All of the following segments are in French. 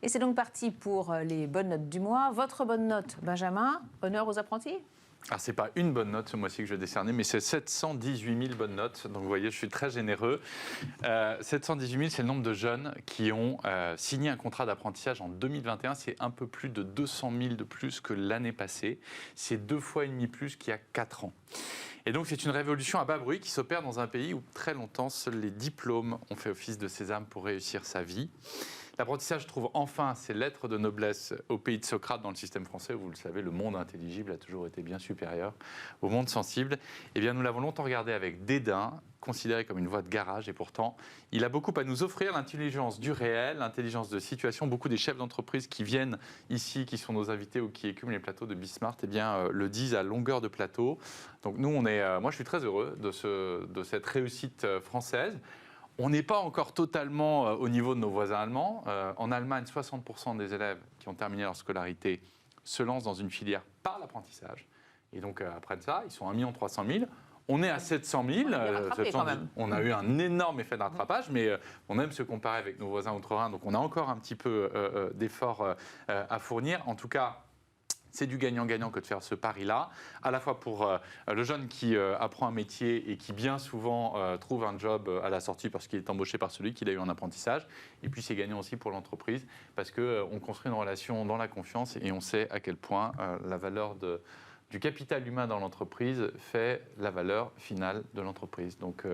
Et c'est donc parti pour les bonnes notes du mois. Votre bonne note, Benjamin, honneur aux apprentis. Alors, ce n'est pas une bonne note ce mois-ci que je vais décerner, mais c'est 718 000 bonnes notes. Donc, vous voyez, je suis très généreux. 718 000, c'est le nombre de jeunes qui ont signé un contrat d'apprentissage en 2021. C'est un peu plus de 200 000 de plus que l'année passée. C'est 2,5 fois plus qu'il y a 4 ans. Et donc, c'est une révolution à bas bruit qui s'opère dans un pays où, très longtemps, seuls les diplômes ont fait office de sésame pour réussir sa vie. L'apprentissage trouve enfin ses lettres de noblesse au pays de Socrate dans le système français. Vous le savez, le monde intelligible a toujours été bien supérieur au monde sensible. Eh bien, nous l'avons longtemps regardé avec dédain, considéré comme une voie de garage. Et pourtant, il a beaucoup à nous offrir, l'intelligence du réel, l'intelligence de situation. Beaucoup des chefs d'entreprise qui viennent ici, qui sont nos invités ou qui écument les plateaux de Bismart, eh bien, le disent à longueur de plateau. Donc nous, moi, je suis très heureux de cette réussite française. On n'est pas encore totalement au niveau de nos voisins allemands. En Allemagne, 60% des élèves qui ont terminé leur scolarité se lancent dans une filière par l'apprentissage. Et donc, après ça, ils sont 1 300 000. On est à 700 000. On a eu un énorme effet de rattrapage, mais on aime se comparer avec nos voisins outre-Rhin. Donc, on a encore un petit peu d'efforts à fournir. En tout cas, c'est du gagnant-gagnant que de faire ce pari-là, à la fois pour le jeune qui apprend un métier et qui bien souvent trouve un job à la sortie parce qu'il est embauché par celui qui a eu en apprentissage. Et puis c'est gagnant aussi pour l'entreprise parce qu'on construit une relation dans la confiance et on sait à quel point la valeur du capital humain dans l'entreprise fait la valeur finale de l'entreprise. Donc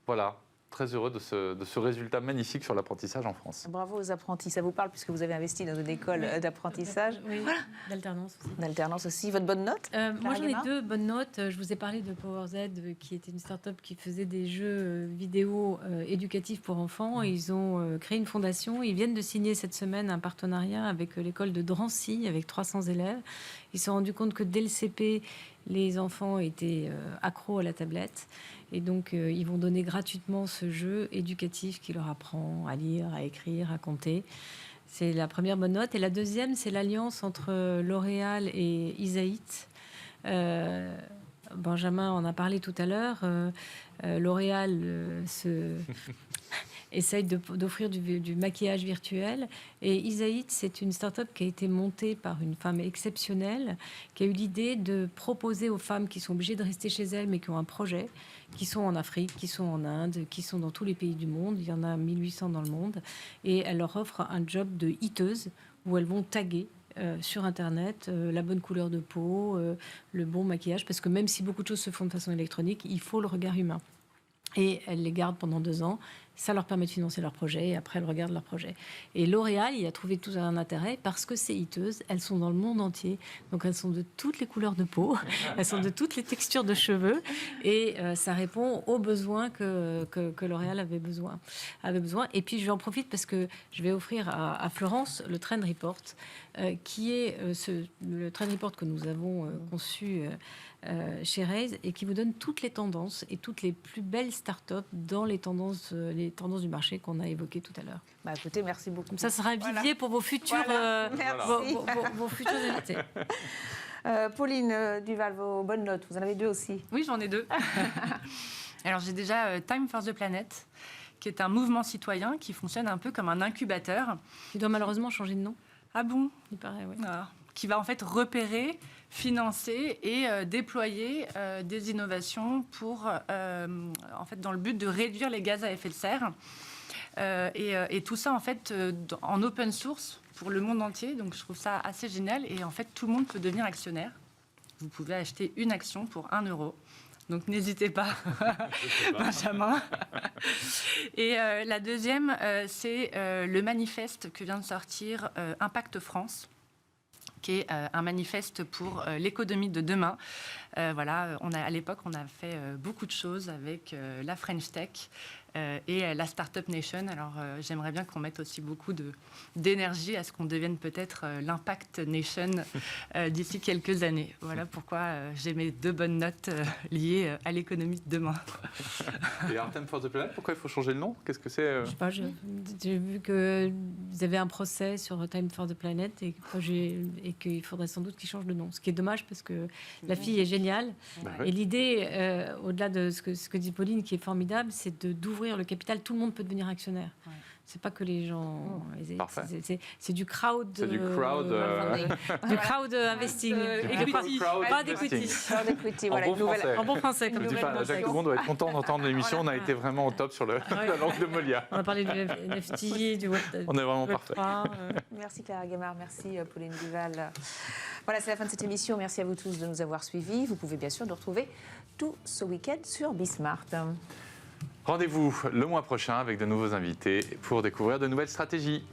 voilà. Très heureux de ce résultat magnifique sur l'apprentissage en France. Bravo aux apprentis. Ça vous parle puisque vous avez investi dans une école d'apprentissage. Oui, voilà. D'alternance aussi. D'alternance aussi. Votre bonne note moi, j'en ai 2 bonnes notes. Je vous ai parlé de PowerZ, qui était une start-up qui faisait des jeux vidéo éducatifs pour enfants. Ils ont créé une fondation. Ils viennent de signer cette semaine un partenariat avec l'école de Drancy, avec 300 élèves. Ils se sont rendus compte que dès le CP, les enfants étaient accros à la tablette. Et donc, ils vont donner gratuitement ce jeu éducatif qui leur apprend à lire, à écrire, à compter. C'est la première bonne note. Et la deuxième, c'est l'alliance entre L'Oréal et Isaït. Benjamin en a parlé tout à l'heure. L'Oréal essaye d'offrir du maquillage virtuel. Et Isaït, c'est une start-up qui a été montée par une femme exceptionnelle, qui a eu l'idée de proposer aux femmes qui sont obligées de rester chez elles, mais qui ont un projet, qui sont en Afrique, qui sont en Inde, qui sont dans tous les pays du monde. Il y en a 1800 dans le monde. Et elle leur offre un job de hiteuse, où elles vont taguer sur Internet, la bonne couleur de peau, le bon maquillage, parce que même si beaucoup de choses se font de façon électronique, il faut le regard humain. Et elles les gardent pendant 2 ans. Ça leur permet de financer leur projet et après elles regardent leur projet. Et L'Oréal, il a trouvé tout un intérêt parce que ces hiteuses, elles sont dans le monde entier. Donc elles sont de toutes les couleurs de peau, elles sont de toutes les textures de cheveux et ça répond aux besoins que L'Oréal avait besoin. Et puis j'en profite parce que je vais offrir à Florence le Trend Report qui est le Trend Report que nous avons conçu chez Raise et qui vous donne toutes les tendances et toutes les plus belles startups dans les tendances du marché qu'on a évoquées tout à l'heure. Bah, écoutez, merci beaucoup. Ça sera un vivier pour vos futurs, vos futurs invités. Pauline Duval, vos bonnes notes, vous en avez 2 aussi. Oui, j'en ai 2. Alors j'ai déjà Time for the Planet, qui est un mouvement citoyen qui fonctionne un peu comme un incubateur. Qui doit malheureusement changer de nom. Ah bon ? Il paraît, oui. Qui va en fait repérer, financer et déployer des innovations pour, en fait, dans le but de réduire les gaz à effet de serre. Et tout ça, en fait, en open source pour le monde entier. Donc, je trouve ça assez génial. Et en fait, tout le monde peut devenir actionnaire. Vous pouvez acheter une action pour 1 €. Donc, n'hésitez pas, Benjamin. Et la deuxième, c'est le manifeste que vient de sortir Impact France, qui est un manifeste pour l'économie de demain. À l'époque, on a fait beaucoup de choses avec la French Tech et la Startup Nation. Alors, j'aimerais bien qu'on mette aussi beaucoup d'énergie à ce qu'on devienne peut-être l'Impact Nation d'ici quelques années. Voilà pourquoi j'ai mes 2 bonnes notes liées à l'économie de demain. Et alors, Time for the Planet, pourquoi il faut changer le nom ? Qu'est-ce que c'est Je sais pas, j'ai vu que vous avez un procès sur Time for the Planet et qu'il faudrait sans doute qu'ils changent de nom. Ce qui est dommage parce que la fille est géniale. Bah oui. Et l'idée, au-delà de ce que dit Pauline, qui est formidable, c'est d'ouvrir ouvrir le capital, tout le monde peut devenir actionnaire. Ouais. C'est pas que les gens. Parfait. C'est du crowd. C'est du crowd, du crowd investing. Crowd Pas investing. d'equity. Crowd equity, En voilà, bon une nouvelle- français. En bon français. Je Comme vous dis nouvelle pas, français. Jacques, tout le monde doit être content d'entendre l'émission. On a Voilà. été vraiment au top sur la langue de Molière. On a parlé du NFT, du Web. On est vraiment Web parfait. 3, Merci Clara Guémard, merci Pauline Duval. Voilà, c'est la fin de cette émission. Merci à vous tous de nous avoir suivis. Vous pouvez bien sûr nous retrouver tout ce week-end sur Bismart. Rendez-vous le mois prochain avec de nouveaux invités pour découvrir de nouvelles stratégies.